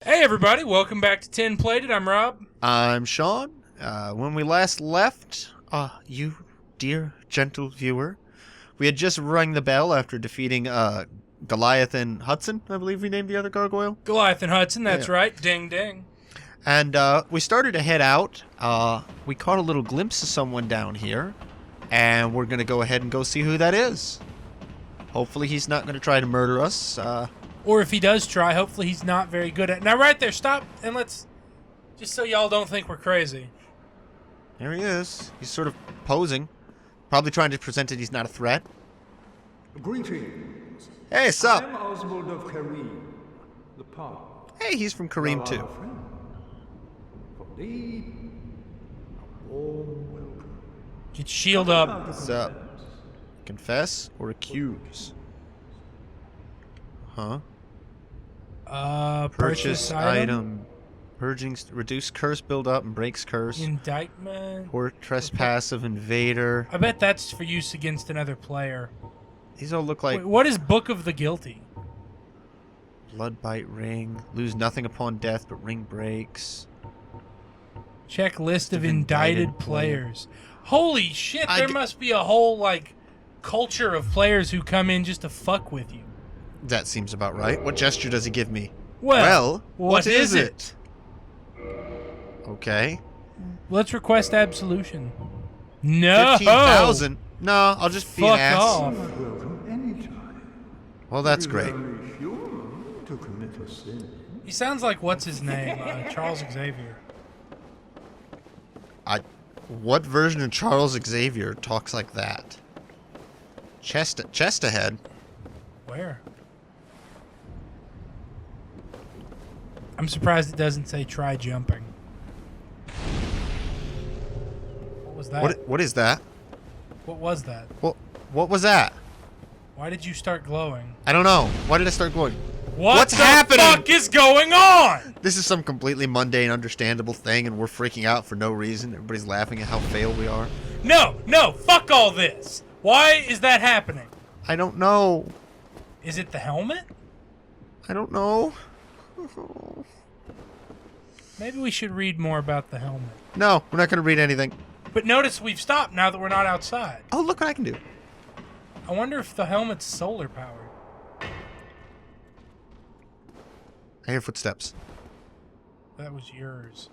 Hey everybody, welcome back to 10 Plated. I'm Rob. I'm Sean. When we last left, you, dear, gentle viewer, we had just rung the bell after defeating Goliath and Hudson, I believe we named the other gargoyle. Goliath and Hudson, that's Yeah. right. Ding, ding. And we started to head out. We caught a little glimpse of someone down here, and we're going to go ahead and go see who that is. Hopefully he's not going to try to murder us. Or if he does try, hopefully he's not very good at it. Now right there, stop, and let's, just so y'all don't think we're crazy. There he is. He's sort of posing. Probably trying to present it he's not a threat. Greetings. Hey, sup? I'm Oswald of Kareem, the Pod. Hey, he's from Kareem too. For thee, a warm welcome. Get shield up. What's up? Confess or accuse? Huh? Purchase item. Purging, reduce curse buildup and breaks curse. Indictment. Or trespass of invader. I bet that's for use against another player. These all look like Wait, what is Book of the Guilty? blood bite ring. Lose nothing upon death, but ring breaks. Check list of indicted players. Holy shit, there must be a whole, like, culture of players who come in just to fuck with you. That seems about right. What gesture does he give me? Well, what is it? Okay. Let's request absolution. No! 15,000. No, I'll just be an Fuck ass. off. Welcome anytime. Well, that's great. Very human to commit a sin. He sounds like, what's his name? Charles Xavier. What version of Charles Xavier talks like that? Chest ahead. Where? I'm surprised it doesn't say try jumping. What was that? What is that? What was that? What was that? Why did you start glowing? I don't know. Why did I start glowing? What's happening? What the fuck is going on? This is some completely mundane, understandable thing, and we're freaking out for no reason. Everybody's laughing at how fail we are. No, fuck all this. Why is that happening? I don't know. Is it the helmet? I don't know. Maybe we should read more about the helmet. No, we're not going to read anything. But notice we've stopped now that we're not outside. Oh, look what I can do. I wonder if the helmet's solar powered. I hear footsteps. That was yours.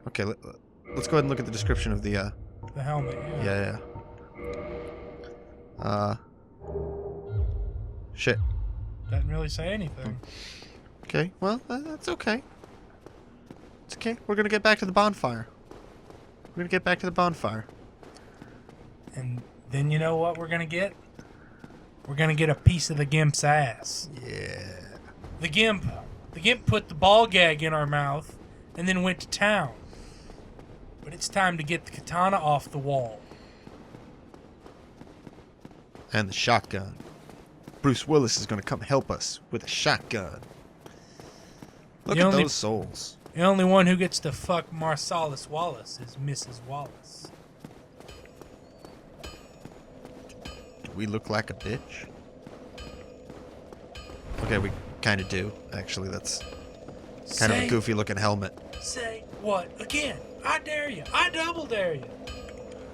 Okay, let's go ahead and look at the description of the, The helmet, yeah. Yeah. Shit. Doesn't really say anything. Okay, well, that's okay. It's okay. We're gonna get back to the bonfire. And then you know what we're gonna get? We're gonna get a piece of the gimp's ass. Yeah. The gimp put the ball gag in our mouth and then went to town. But it's time to get the katana off the wall. And the shotgun. Bruce Willis is gonna come help us with a shotgun. Look at those souls. The only one who gets to fuck Marcellus Wallace is Mrs. Wallace. Do we look like a bitch? Okay, we kind of do. Actually, that's kind of a goofy looking helmet. Say what again? I dare you. I double dare you.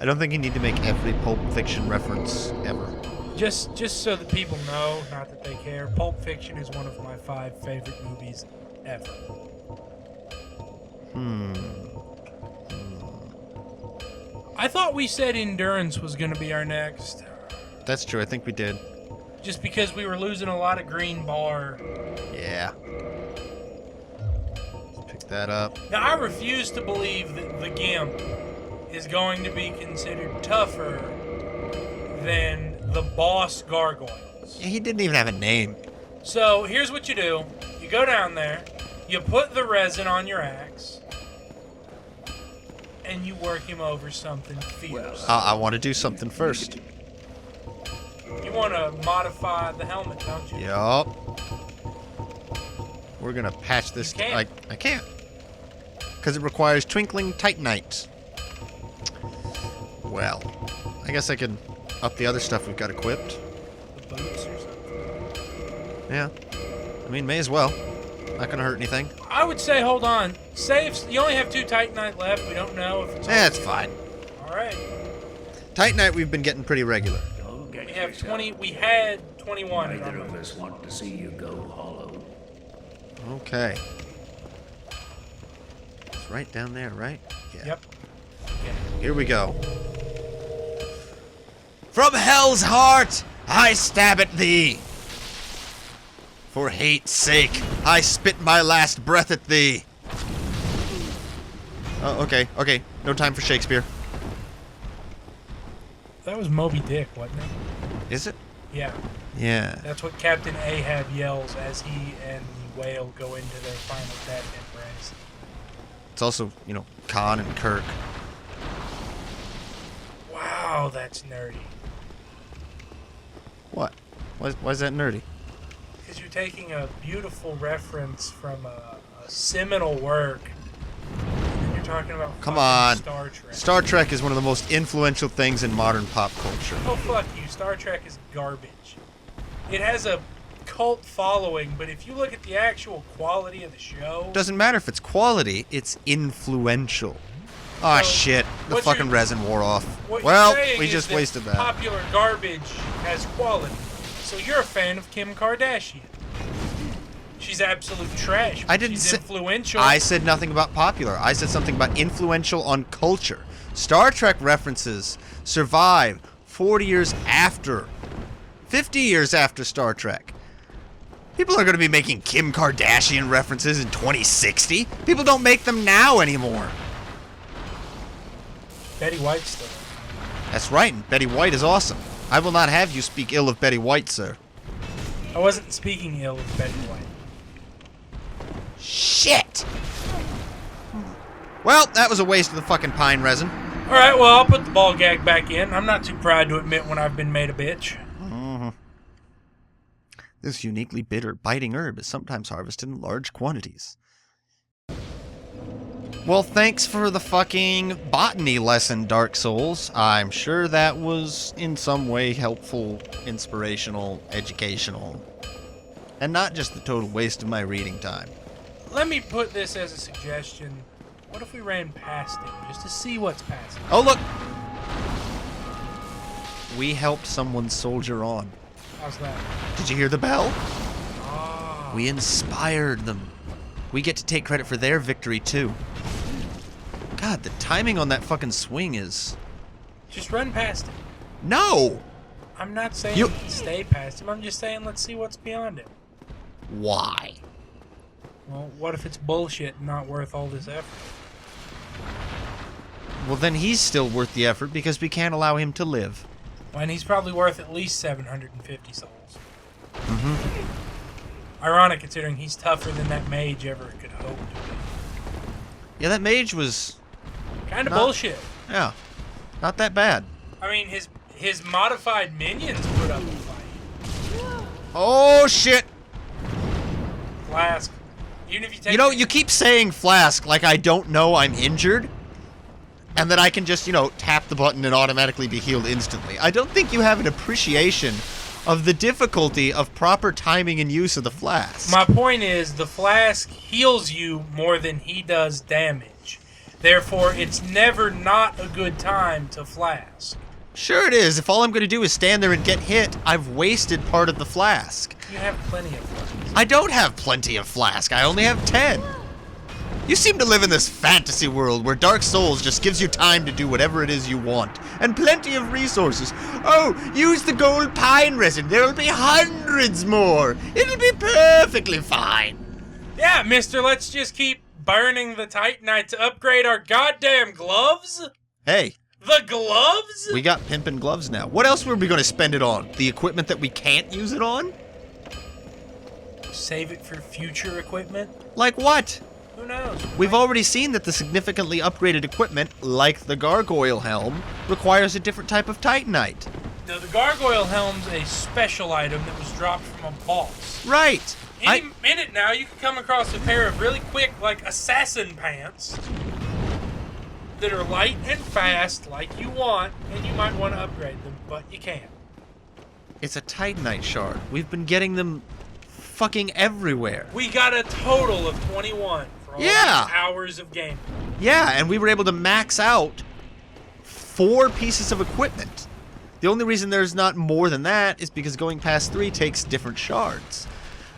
I don't think you need to make every Pulp Fiction reference ever. Just so that people know, not that they care, Pulp Fiction is one of my 5 favorite movies ever. I thought we said Endurance was going to be our next. That's true. I think we did. Just because we were losing a lot of green bar. Yeah. Let's pick that up. Now, I refuse to believe that the Gimp is going to be considered tougher than the boss gargoyles. He didn't even have a name. So, here's what you do. You go down there, you put the resin on your axe, and you work him over something fierce. I want to do something first. You want to modify the helmet, don't you? Yup. We're going to patch this. You can't. I can't. Because it requires twinkling titanite. Well, I guess I can up the other stuff we've got equipped. The boots or something. Yeah. I mean, may as well. Not gonna hurt anything. I would say hold on. Say if you only have 2 Titanite left. We don't know if it's... It's fine. Alright. Titanite we've been getting pretty regular. We have 20... We had 21. Neither of us want to see you go hollow. Okay. It's right down there, right? Yeah. Yep. Here we go. From hell's heart, I stab at thee. For hate's sake, I spit my last breath at thee. Oh, okay, okay. No time for Shakespeare. That was Moby Dick, wasn't it? Is it? Yeah. Yeah. That's what Captain Ahab yells as he and the whale go into their final death embrace. It's also, you know, Khan and Kirk. Wow, that's nerdy. What? Why is that nerdy? Because you're taking a beautiful reference from a seminal work, and you're talking about Come fucking on. Star Trek. Star Trek is one of the most influential things in modern pop culture. Oh, fuck you. Star Trek is garbage. It has a cult following, but if you look at the actual quality of the show... Doesn't matter if it's quality, it's influential. Ah, So, shit. The what fucking you're- resin wore off. What Well, you're saying we is just wasted that. Popular garbage has quality. So you're a fan of Kim Kardashian. She's absolute trash. I didn't She's say... influential. I said nothing about popular. I said something about influential on culture. Star Trek references survive 40 years after, 50 years after Star Trek. People are going to be making Kim Kardashian references in 2060. People don't make them now anymore. Betty White's still. That's right, and Betty White is awesome. I will not have you speak ill of Betty White, sir. I wasn't speaking ill of Betty White. Shit! Well, that was a waste of the fucking pine resin. Alright, well, I'll put the ball gag back in. I'm not too proud to admit when I've been made a bitch. This uniquely bitter, biting herb is sometimes harvested in large quantities. Well, thanks for the fucking botany lesson, Dark Souls. I'm sure that was in some way helpful, inspirational, educational, and not just the total waste of my reading time. Let me put this as a suggestion. What if we ran past him just to see what's past him? Oh, look! We helped someone soldier on. How's that? Did you hear the bell? Ah. We inspired them. We get to take credit for their victory, too. God, the timing on that fucking swing is... Just run past him. No! I'm not saying You- stay past him. I'm just saying let's see what's beyond him. Why? Well, what if it's bullshit and not worth all this effort? Well, then he's still worth the effort because we can't allow him to live. When he's probably worth at least 750 souls. Ironic considering he's tougher than that mage ever could hope to be. Yeah, that mage was... Kind of Not- bullshit. Yeah, not that bad. I mean, his modified minions put up a fight. Oh, shit! Flask. Even if you take... You know, you keep saying Flask like I don't know I'm injured, and that I can just, you know, tap the button and automatically be healed instantly. I don't think you have an appreciation of the difficulty of proper timing and use of the Flask. My point is, the flask heals you more than he does damage. Therefore, it's never not a good time to flask. Sure it is. If all I'm going to do is stand there and get hit, I've wasted part of the Flask. You have plenty of flasks. I don't have plenty of Flask. I only have 10. You seem to live in this fantasy world where Dark Souls just gives you time to do whatever it is you want. And plenty of resources. Oh, use the gold pine resin. There'll be hundreds more. It'll be perfectly fine. Yeah, mister, let's just keep burning the Titanite to upgrade our goddamn gloves? Hey, The gloves? we got pimpin' gloves now. What else were we going to spend it on? The equipment that we can't use it on? Save it for future equipment? Like what? Who knows? We've already seen that the significantly upgraded equipment, like the gargoyle helm, requires a different type of titanite. Now, the gargoyle helm's a special item that was dropped from a boss. Right. Any minute now, you can come across a pair of really quick, like, assassin pants that are light and fast, like you want, and you might want to upgrade them, but you can't. It's a titanite shard. We've been getting them fucking everywhere. We got a total of 21 for all these hours of game. Yeah, and we were able to max out 4 pieces of equipment. The only reason there's not more than that is because going past 3 takes different shards.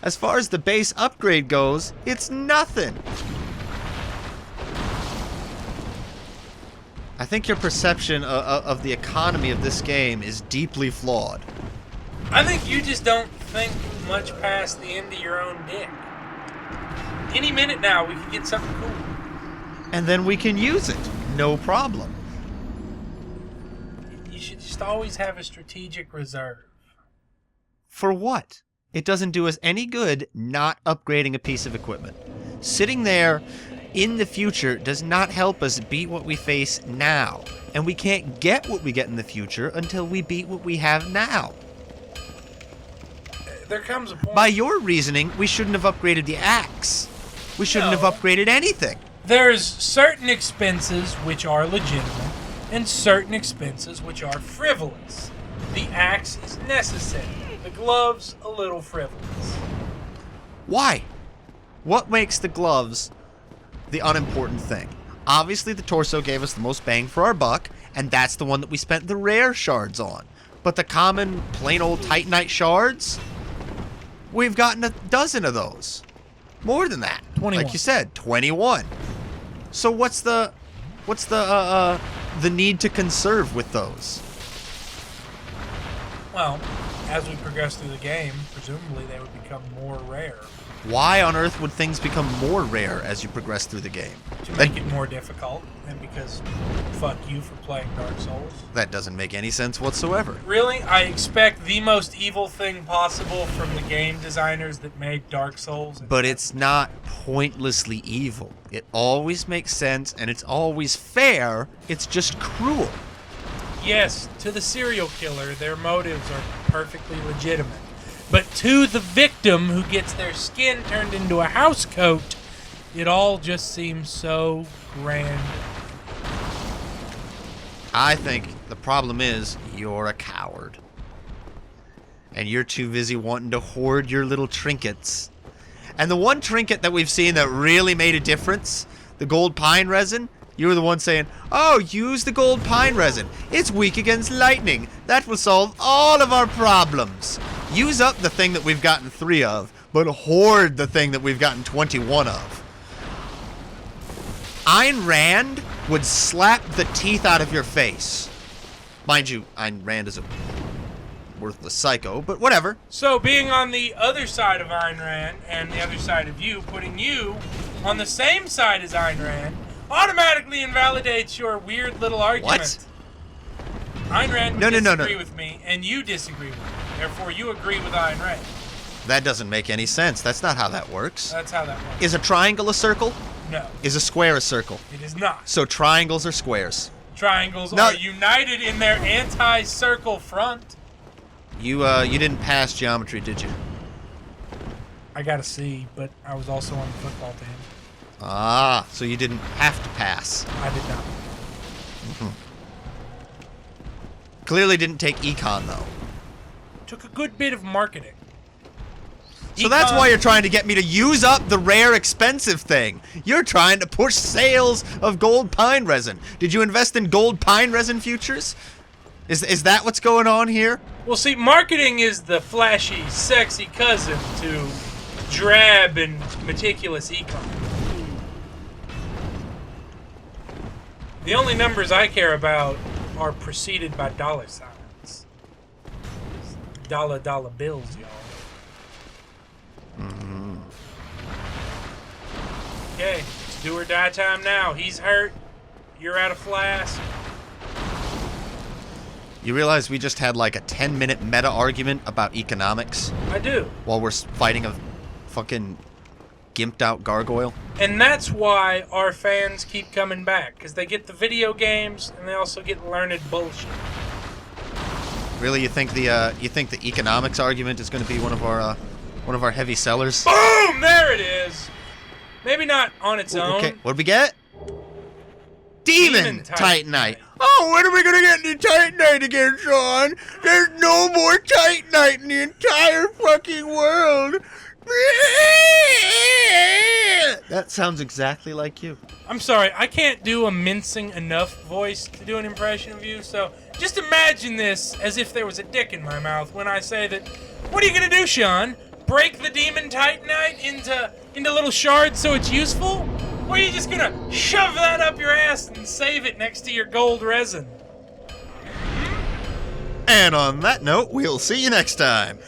As far as the base upgrade goes, it's nothing. I think your perception of the economy of this game is deeply flawed. I think you just don't think much past the end of your own dick. Any minute now, we can get something cool. And then we can use it. No problem. You should just always have a strategic reserve. For what? It doesn't do us any good not upgrading a piece of equipment. Sitting there in the future does not help us beat what we face now. And we can't get what we get in the future until we beat what we have now. There comes a point. By your reasoning, we shouldn't have upgraded the axe. We shouldn't have upgraded anything. There's certain expenses which are legitimate and certain expenses which are frivolous. The axe is necessary. The gloves, a little frivolous. Why? What makes the gloves the unimportant thing? Obviously, the torso gave us the most bang for our buck, and that's the one that we spent the rare shards on. But the common, plain old Titanite shards, we've gotten a dozen of those. More than that. 21. Like you said, 21. So what's the need to conserve with those? Well, as we progress through the game, presumably they would become more rare. Why on earth would things become more rare as you progress through the game? To make it more difficult, and because fuck you for playing Dark Souls. That doesn't make any sense whatsoever. Really? I expect the most evil thing possible from the game designers that made Dark Souls. But it's not pointlessly evil. It always makes sense, and it's always fair. It's just cruel. Yes, to the serial killer, their motives are perfectly legitimate. But to the victim who gets their skin turned into a housecoat, it all just seems so grand. I think the problem is you're a coward. And you're too busy wanting to hoard your little trinkets. And the one trinket that we've seen that really made a difference, the gold pine resin, you were the one saying, oh, use the gold pine resin. It's weak against lightning. That will solve all of our problems. Use up the thing that we've gotten 3 of, but hoard the thing that we've gotten 21 of. Ayn Rand would slap the teeth out of your face. Mind you, Ayn Rand is a worthless psycho, but whatever. So being on the other side of Ayn Rand and the other side of you, putting you on the same side as Ayn Rand, automatically invalidates your weird little argument. What? Ayn Rand would disagree with me, and you disagree with me. Therefore, you agree with Ayn Rand. That doesn't make any sense. That's not how that works. That's how that works. Is a triangle a circle? No. Is a square a circle? It is not. So triangles are squares. Triangles are united in their anti-circle front. You didn't pass geometry, did you? I got a C, but I was also on the football team. Ah, so you didn't have to pass. I did not. Mm-hmm. Clearly didn't take econ, though. Took a good bit of marketing. So that's why you're trying to get me to use up the rare expensive thing. You're trying to push sales of gold pine resin. Did you invest in gold pine resin futures? Is that what's going on here? Well, see, marketing is the flashy, sexy cousin to drab and meticulous econ. The only numbers I care about are preceded by dollar signs. Dollar bills, y'all. Mm-hmm. Okay, it's do or die time now. He's hurt. You're out of flask. You realize we just had like a 10-minute meta argument about economics? I do. While we're fighting a fucking gimped out gargoyle? And that's why our fans keep coming back, because they get the video games and they also get learned bullshit. Really, you think the economics argument is going to be one of our heavy sellers? Boom! There it is. Maybe not on its own. Okay, what did we get? Demon Titanite. Oh, when are we gonna get any Titanite again, Sean? There's no more Titanite in the entire fucking world. That sounds exactly like you. I'm sorry, I can't do a mincing enough voice to do an impression of you, so just imagine this as if there was a dick in my mouth when I say that. What are you gonna do, Sean? Break the demon titanite into little shards so it's useful? Or are you just gonna shove that up your ass and save it next to your gold resin? And on that note, we'll see you next time.